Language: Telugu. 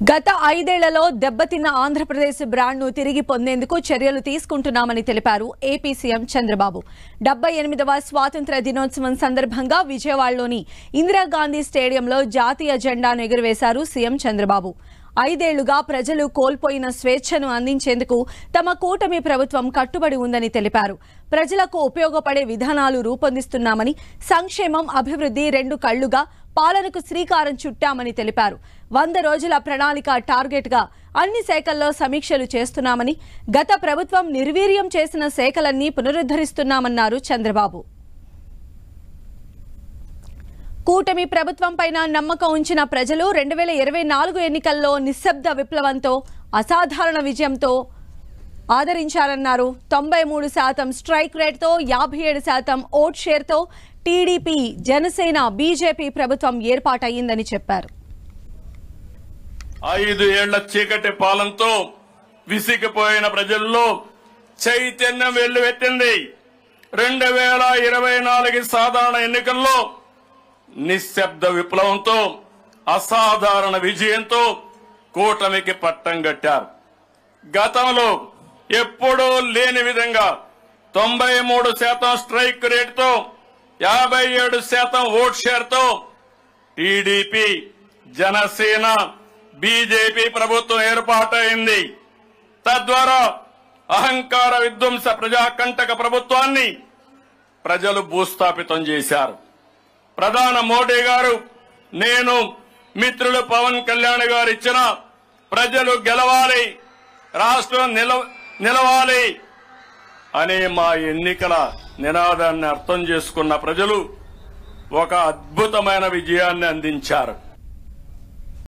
గత 5 ఏళ్లలో దెబ్బతిన్న ఆంధ్రప్రదేశ్ బ్రాండ్ను తిరిగి పొందేందుకు చర్యలు తీసుకుంటున్నామని తెలిపారు ఏపీ సీఎం చంద్రబాబు. 78వ స్వాతంత్ర్య దినోత్సవం సందర్భంగా విజయవాడలోని ఇందిరాగాంధీ స్టేడియంలో జాతీయ జెండాను ఎగురవేశారు సీఎం చంద్రబాబు. 5 ఏళ్లుగా ప్రజలు కోల్పోయిన స్వేచ్ఛను అందించేందుకు తమ కూటమి ప్రభుత్వం కట్టుబడి ఉందని తెలిపారు. ప్రజలకు ఉపయోగపడే విధానాలు రూపొందిస్తున్నామని, సంక్షేమం, అభివృద్ధి 2 కళ్లుగా పాలనకు శ్రీకారం చుట్టామని తెలిపారు. 100 రోజుల ప్రణాళిక టార్గెట్గా అన్ని శాఖల్లో సమీక్షలు చేస్తున్నామని, గత ప్రభుత్వం నిర్వీర్యం చేసిన శాఖలన్నీ పునరుద్ధరిస్తున్నామన్నారు చంద్రబాబు. కూటమి ప్రభుత్వంపైన నమ్మకం ఉంచిన ప్రజలు 2024 ఎన్నికల్లో నిశ్శబ్ద విప్లవంతో, అసాధారణ విజయంతో ఆదరించారన్నారు. 93% స్ట్రైక్ రేట్తో, 57% ఓట్ షేర్తో టీడీపీ, జనసేన, బీజేపీ ప్రభుత్వం ఏర్పాటయ్యిందని చెప్పారు. 5 ఏళ్ల చీకటి పాలనతో విసిగిపోయిన ప్రజల్లో చైతన్యం వెల్లువెత్తింది. 2024 సాధారణ ఎన్నికల్లో నిశ్శబ్ద విప్లవంతో, అసాధారణ విజయంతో కూటమికి పట్టం కట్టారు. గతంలో ఎప్పుడూ లేని విధంగా 93% స్ట్రైక్ రేటుతో, 57% ఓట్ షేర్తో టీడీపీ, జనసేన, బీజేపీ ప్రభుత్వం ఏర్పాటైంది. తద్వారా అహంకార విధ్వంస ప్రజాకంటక ప్రభుత్వాన్ని ప్రజలు భూస్థాపితం చేశారు. ప్రధాని మోడీ గారు, నేను, మిత్రులు పవన్ కళ్యాణ్ గారు ఇచ్చిన ప్రజలు గెలవాలి, రాష్ట్రం నిలవాలి అనే మా ఎన్నికల నినాదాన్ని అర్థం చేసుకున్న ప్రజలు ఒక అద్భుతమైన విజయాన్ని అందించారు.